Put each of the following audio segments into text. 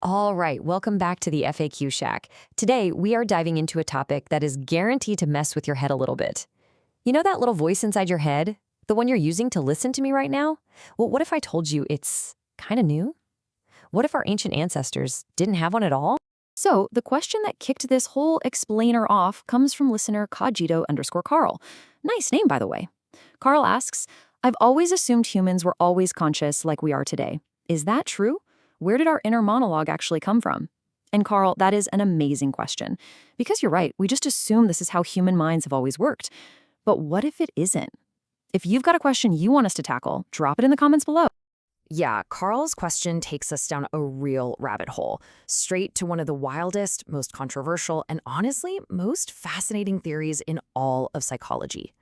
All right, welcome back to the FAQ Shack. Today, we are diving into a topic that is guaranteed to mess with your head a little bit. You know that little voice inside your head? The one you're using to listen to me right now? Well, what if I told you it's kind of new? What if our ancient ancestors didn't have one at all? So, the question that kicked this whole explainer off comes from listener Cogito_Carl. Nice name, by the way. Carl asks, I've always assumed humans were always conscious like we are today. Is that true? Where did our inner monologue actually come from? And Carl, that is an amazing question. Because you're right, we just assume this is how human minds have always worked. But what if it isn't? If you've got a question you want us to tackle, drop it in the comments below. Yeah, Carl's question takes us down a real rabbit hole, straight to one of the wildest, most controversial, and honestly, most fascinating theories in all of psychology.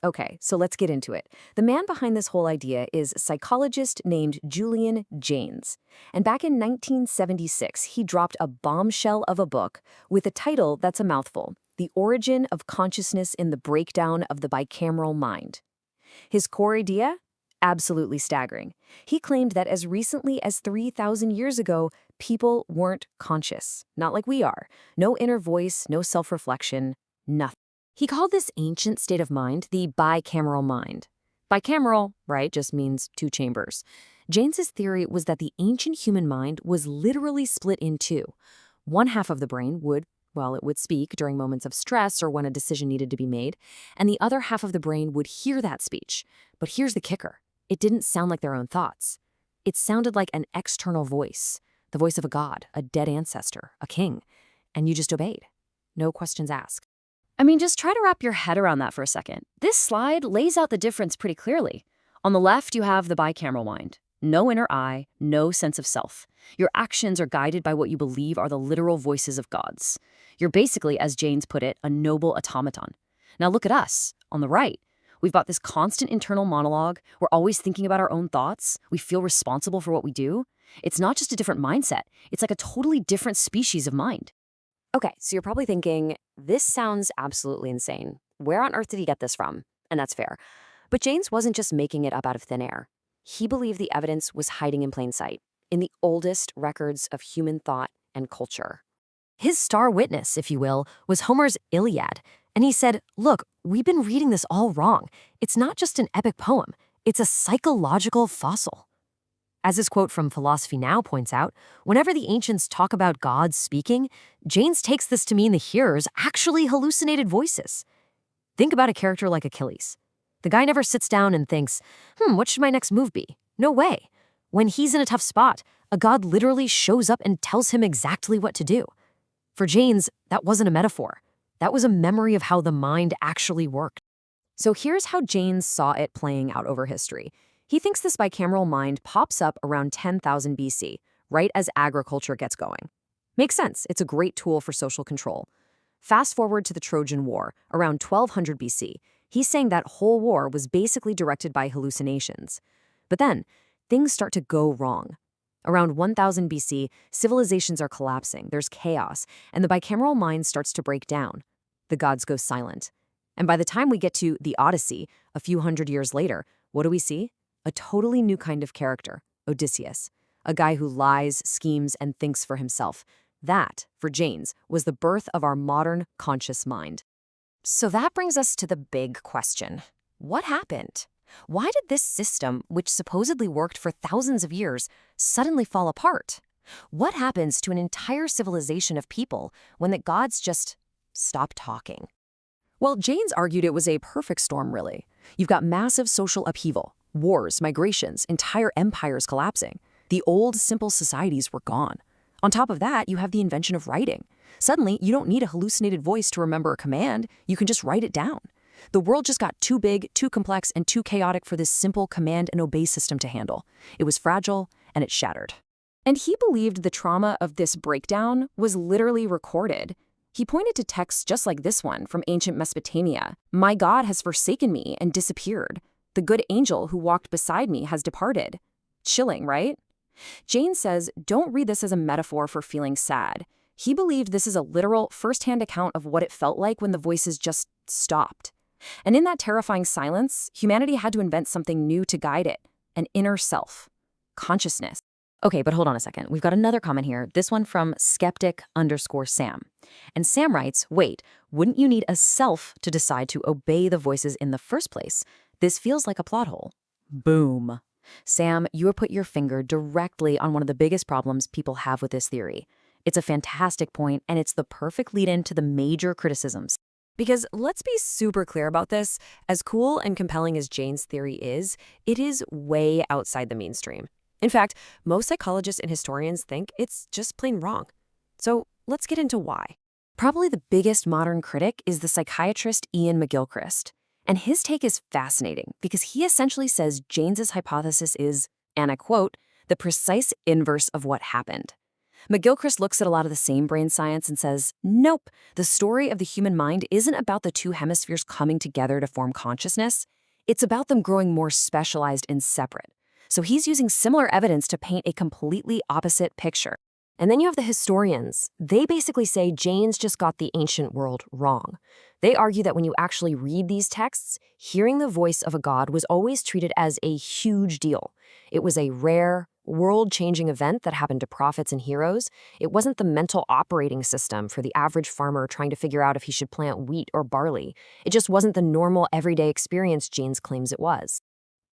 Okay, so let's get into it. The man behind this whole idea is a psychologist named Julian Jaynes. And back in 1976, he dropped a bombshell of a book with a title that's a mouthful: The Origin of Consciousness in the Breakdown of the Bicameral Mind. His core idea? Absolutely staggering. He claimed that as recently as 3,000 years ago, people weren't conscious. Not like we are. No inner voice, no self-reflection, nothing. He called this ancient state of mind the bicameral mind. Bicameral, right, just means two chambers. Jaynes's theory was that the ancient human mind was literally split in two. One half of the brain would, well, it would speak during moments of stress or when a decision needed to be made, and the other half of the brain would hear that speech. But here's the kicker. It didn't sound like their own thoughts. It sounded like an external voice, the voice of a god, a dead ancestor, a king, and you just obeyed. No questions asked. I mean, just try to wrap your head around that for a second. This slide lays out the difference pretty clearly. On the left, you have the bicameral mind. No inner eye, no sense of self. Your actions are guided by what you believe are the literal voices of gods. You're basically, as Jaynes put it, a noble automaton. Now look at us. On the right, we've got this constant internal monologue. We're always thinking about our own thoughts. We feel responsible for what we do. It's not just a different mindset. It's like a totally different species of mind. Okay, so you're probably thinking, this sounds absolutely insane. Where on earth did he get this from? And that's fair. But Jaynes wasn't just making it up out of thin air. He believed the evidence was hiding in plain sight, in the oldest records of human thought and culture. His star witness, if you will, was Homer's Iliad. And he said, look, we've been reading this all wrong. It's not just an epic poem. It's a psychological fossil. As his quote from Philosophy Now points out, whenever the ancients talk about gods speaking, Jaynes takes this to mean the hearers actually hallucinated voices. Think about a character like Achilles. The guy never sits down and thinks, what should my next move be? No way. When he's in a tough spot, a god literally shows up and tells him exactly what to do. For Jaynes, that wasn't a metaphor. That was a memory of how the mind actually worked. So here's how Jaynes saw it playing out over history. He thinks this bicameral mind pops up around 10,000 BC, right as agriculture gets going. Makes sense, it's a great tool for social control. Fast forward to the Trojan War, around 1200 BC. He's saying that whole war was basically directed by hallucinations. But then, things start to go wrong. Around 1000 BC, civilizations are collapsing, there's chaos, and the bicameral mind starts to break down. The gods go silent. And by the time we get to the Odyssey, a few hundred years later, what do we see? A totally new kind of character, Odysseus, a guy who lies, schemes, and thinks for himself. That, for Jaynes, was the birth of our modern conscious mind. So that brings us to the big question. What happened? Why did this system, which supposedly worked for thousands of years, suddenly fall apart? What happens to an entire civilization of people when the gods just stop talking? Well, Jaynes argued it was a perfect storm, really. You've got massive social upheaval. Wars, migrations, entire empires collapsing. The old, simple societies were gone. On top of that, you have the invention of writing. Suddenly, you don't need a hallucinated voice to remember a command. You can just write it down. The world just got too big, too complex, and too chaotic for this simple command and obey system to handle. It was fragile, and it shattered. And he believed the trauma of this breakdown was literally recorded. He pointed to texts just like this one from ancient Mesopotamia. My God has forsaken me and disappeared. The good angel who walked beside me has departed. Chilling, right? Jaynes says, don't read this as a metaphor for feeling sad. He believed this is a literal, first-hand account of what it felt like when the voices just stopped. And in that terrifying silence, humanity had to invent something new to guide it, an inner self, consciousness. Okay, but hold on a second. We've got another comment here. This one from skeptic_Sam. And Sam writes, wait, wouldn't you need a self to decide to obey the voices in the first place? This feels like a plot hole. Boom. Sam, you have put your finger directly on one of the biggest problems people have with this theory. It's a fantastic point, and it's the perfect lead-in to the major criticisms. Because let's be super clear about this, as cool and compelling as Jaynes' theory is, it is way outside the mainstream. In fact, most psychologists and historians think it's just plain wrong. So let's get into why. Probably the biggest modern critic is the psychiatrist Ian McGilchrist. And his take is fascinating because he essentially says Jaynes' hypothesis is, and I quote, the precise inverse of what happened. McGilchrist looks at a lot of the same brain science and says, nope, the story of the human mind isn't about the two hemispheres coming together to form consciousness. It's about them growing more specialized and separate. So he's using similar evidence to paint a completely opposite picture. And then you have the historians. They basically say Jaynes just got the ancient world wrong. They argue that when you actually read these texts, hearing the voice of a god was always treated as a huge deal. It was a rare, world-changing event that happened to prophets and heroes. It wasn't the mental operating system for the average farmer trying to figure out if he should plant wheat or barley. It just wasn't the normal everyday experience Jaynes claims it was.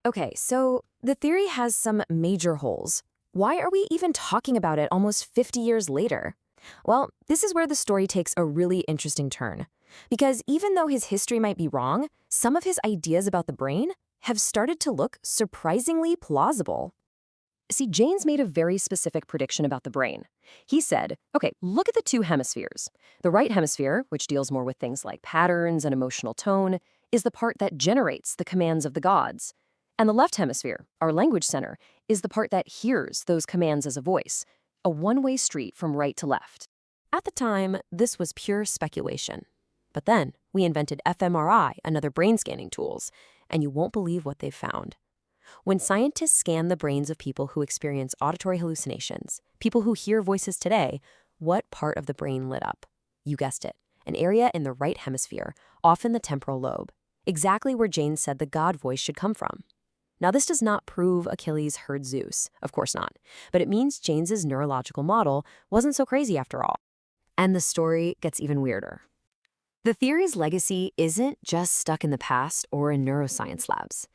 Okay, so the theory has some major holes. Why are we even talking about it almost 50 years later? Well, this is where the story takes a really interesting turn. Because even though his history might be wrong, some of his ideas about the brain have started to look surprisingly plausible. See, Jaynes made a very specific prediction about the brain. He said, okay, look at the two hemispheres. The right hemisphere, which deals more with things like patterns and emotional tone, is the part that generates the commands of the gods. And the left hemisphere, our language center, is the part that hears those commands as a voice, a one-way street from right to left. At the time, this was pure speculation. But then, we invented fMRI and other brain scanning tools, and you won't believe what they've found. When scientists scan the brains of people who experience auditory hallucinations, people who hear voices today, what part of the brain lit up? You guessed it, an area in the right hemisphere, often the temporal lobe, exactly where Jaynes said the god voice should come from. Now, this does not prove Achilles heard Zeus, of course not, but it means Jaynes' neurological model wasn't so crazy after all. And the story gets even weirder. The theory's legacy isn't just stuck in the past or in neuroscience labs.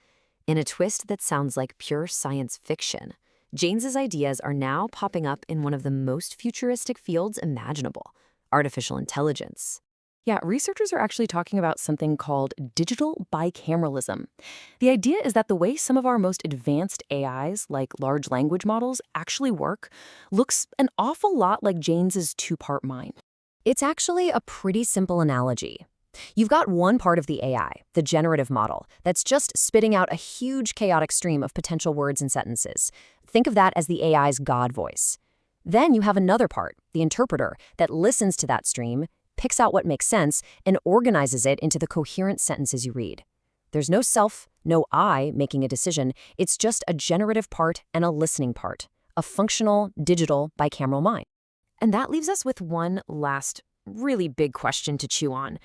In a twist that sounds like pure science fiction, Jaynes' ideas are now popping up in one of the most futuristic fields imaginable, artificial intelligence. Yeah, researchers are actually talking about something called digital bicameralism. The idea is that the way some of our most advanced AIs, like large language models, actually work looks an awful lot like Jaynes' two-part mind. It's actually a pretty simple analogy. You've got one part of the AI, the generative model, that's just spitting out a huge chaotic stream of potential words and sentences. Think of that as the AI's God voice. Then you have another part, the interpreter, that listens to that stream, picks out what makes sense, and organizes it into the coherent sentences you read. There's no self, no I making a decision. It's just a generative part and a listening part, a functional, digital, bicameral mind. And that leaves us with one last, really big question to chew on.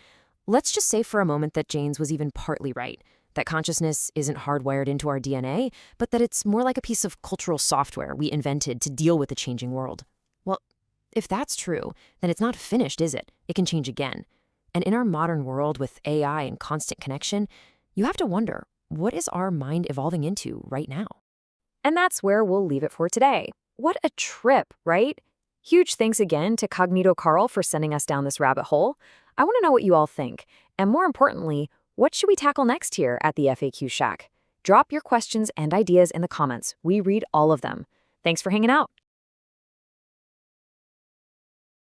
Let's just say for a moment that Jaynes was even partly right, that consciousness isn't hardwired into our DNA, but that it's more like a piece of cultural software we invented to deal with the changing world. Well, if that's true, then it's not finished, is it? It can change again. And in our modern world with AI and constant connection, you have to wonder, what is our mind evolving into right now? And that's where we'll leave it for today. What a trip, right? Huge thanks again to Cognito Carl for sending us down this rabbit hole. I want to know what you all think. And more importantly, what should we tackle next here at the FAQ Shack? Drop your questions and ideas in the comments. We read all of them. Thanks for hanging out.